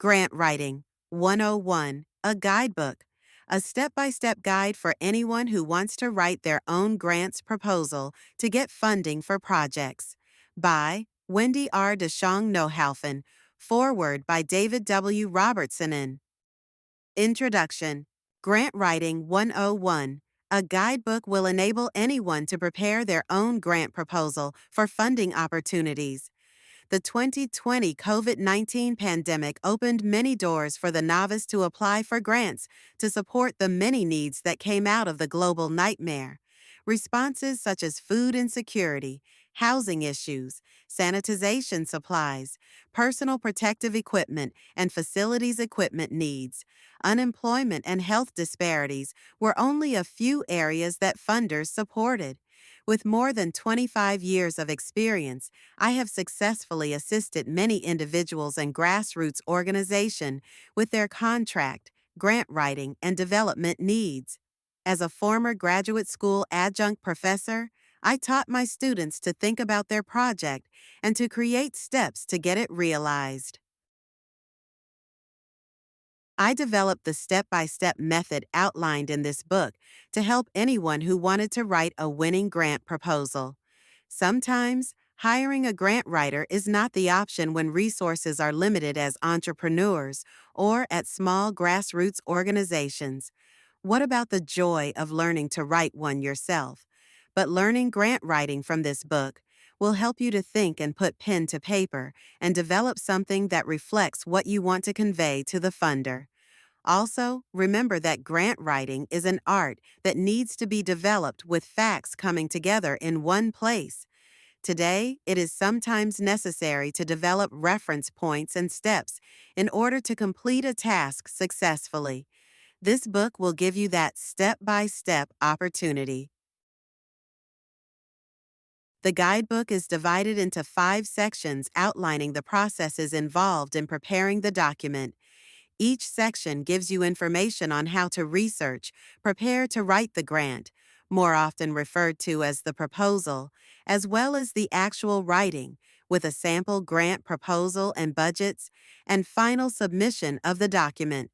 Grant Writing 101, a guidebook, a step-by-step guide for anyone who wants to write their own grants proposal to get funding for projects. By Wendy R. DeShong Nohalfen, foreword by David W. Robertson. Introduction. Grant Writing 101, a guidebook will enable anyone to prepare their own grant proposal for funding opportunities. The 2020 COVID-19 pandemic opened many doors for the novice to apply for grants to support the many needs that came out of the global nightmare. Responses such as food insecurity, housing issues, sanitization supplies, personal protective equipment, and facilities equipment needs, unemployment and health disparities were only a few areas that funders supported. With more than 25 years of experience, I have successfully assisted many individuals and grassroots organizations with their contract, grant writing, and development needs. As a former graduate school adjunct professor, I taught my students to think about their project and to create steps to get it realized. I developed the step-by-step method outlined in this book to help anyone who wanted to write a winning grant proposal. Sometimes, hiring a grant writer is not the option when resources are limited as entrepreneurs or at small grassroots organizations. What about the joy of learning to write one yourself? But learning grant writing from this book will help you to think and put pen to paper and develop something that reflects what you want to convey to the funder. Also, remember that grant writing is an art that needs to be developed with facts coming together in one place. Today, it is sometimes necessary to develop reference points and steps in order to complete a task successfully. This book will give you that step-by-step opportunity. The guidebook is divided into 5 sections outlining the processes involved in preparing the document. Each section gives you information on how to research, prepare to write the grant, more often referred to as the proposal, as well as the actual writing, with a sample grant proposal and budgets, and final submission of the document.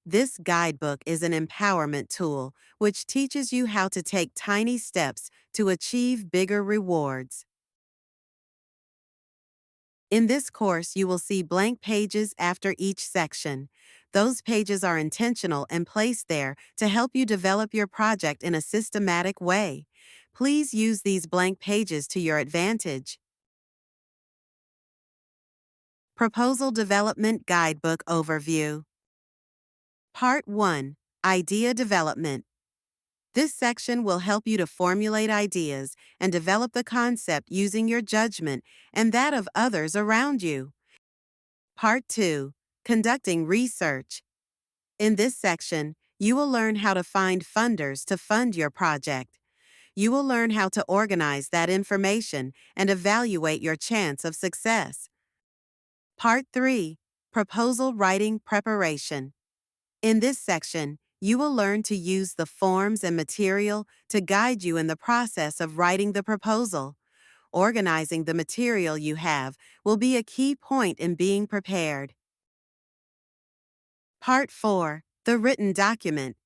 This guidebook is an empowerment tool which teaches you how to take tiny steps to achieve bigger rewards. In this course, you will see blank pages after each section. Those pages are intentional and placed there to help you develop your project in a systematic way. Please use these blank pages to your advantage. Proposal Development Guidebook Overview. Part 1. Idea Development. This section will help you to formulate ideas and develop the concept using your judgment and that of others around you. Part 2. Conducting Research. In this section, you will learn how to find funders to fund your project. You will learn how to organize that information and evaluate your chance of success. Part 3. Proposal Writing Preparation. In this section, you will learn to use the forms and material to guide you in the process of writing the proposal. Organizing the material you have will be a key point in being prepared. Part 4. The Written Document.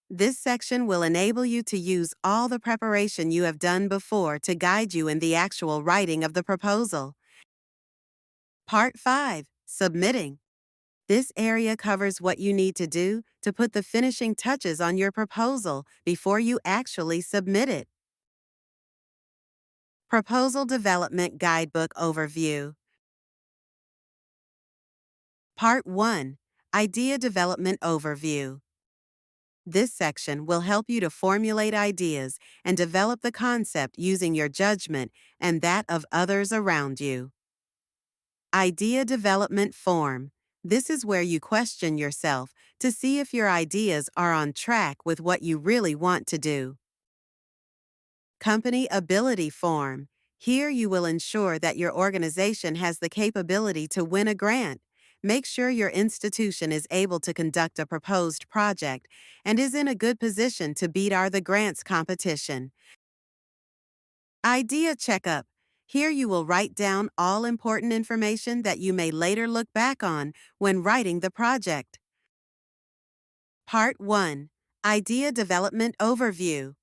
This section will enable you to use all the preparation you have done before to guide you in the actual writing of the proposal. Part 5. Submitting. This area covers what you need to do to put the finishing touches on your proposal before you actually submit it. Proposal Development Guidebook Overview. Part 1. Idea Development Overview. This section will help you to formulate ideas and develop the concept using your judgment and that of others around you. Idea Development Form. This is where you question yourself to see if your ideas are on track with what you really want to do. Company Ability Form. Here you will ensure that your organization has the capability to win a grant. Make sure your institution is able to conduct a proposed project and is in a good position to beat the grants competition. Idea Checkup. Here you will write down all important information that you may later look back on when writing the project. Part 1. Idea Development Overview.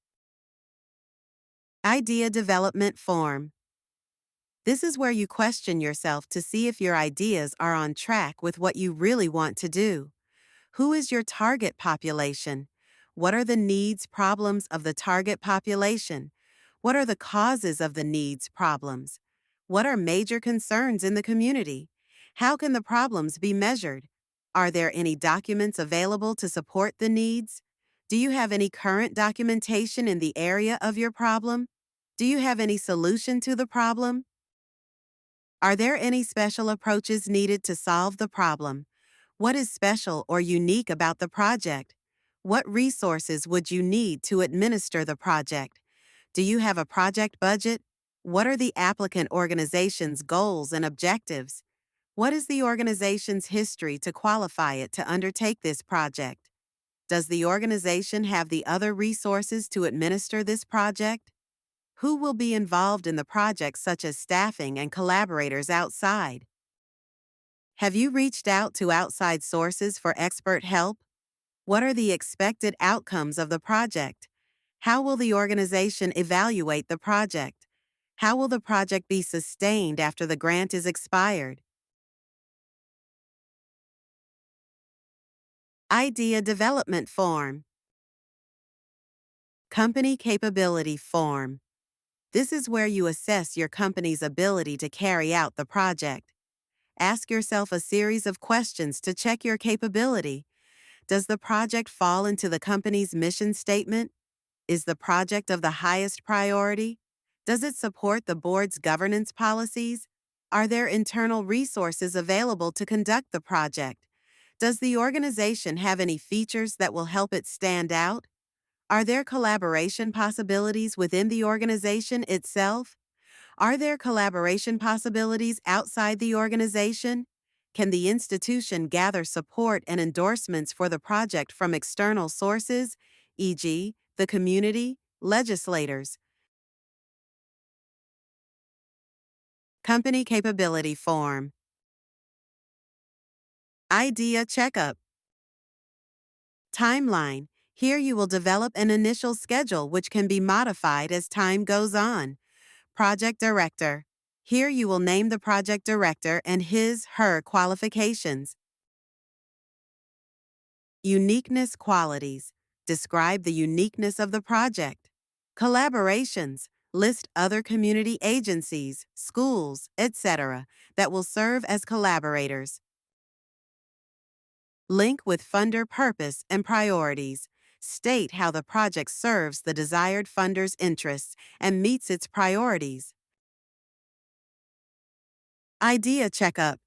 Idea Development Form. This is where you question yourself to see if your ideas are on track with what you really want to do. Who is your target population? What are the needs, problems of the target population? What are the causes of the needs, problems? What are major concerns in the community? How can the problems be measured? Are there any documents available to support the needs? Do you have any current documentation in the area of your problem? Do you have any solution to the problem? Are there any special approaches needed to solve the problem? What is special or unique about the project? What resources would you need to administer the project? Do you have a project budget? What are the applicant organization's goals and objectives? What is the organization's history to qualify it to undertake this project? Does the organization have the other resources to administer this project? Who will be involved in the project, such as staffing and collaborators outside? Have you reached out to outside sources for expert help? What are the expected outcomes of the project? How will the organization evaluate the project? How will the project be sustained after the grant is expired? Idea Development Form. Company Capability Form. This is where you assess your company's ability to carry out the project. Ask yourself a series of questions to check your capability. Does the project fall into the company's mission statement? Is the project of the highest priority? Does it support the board's governance policies? Are there internal resources available to conduct the project? Does the organization have any features that will help it stand out? Are there collaboration possibilities within the organization itself? Are there collaboration possibilities outside the organization? Can the institution gather support and endorsements for the project from external sources, e.g., the community, legislators? Company Capability Form. Idea Checkup. Timeline. Here you will develop an initial schedule which can be modified as time goes on. Project Director. Here you will name the project director and his/her qualifications. Uniqueness qualities. Describe the uniqueness of the project. Collaborations. List other community agencies, schools, etc. that will serve as collaborators. Link with funder purpose and priorities. State how the project serves the desired funder's interests and meets its priorities. Idea Checkup.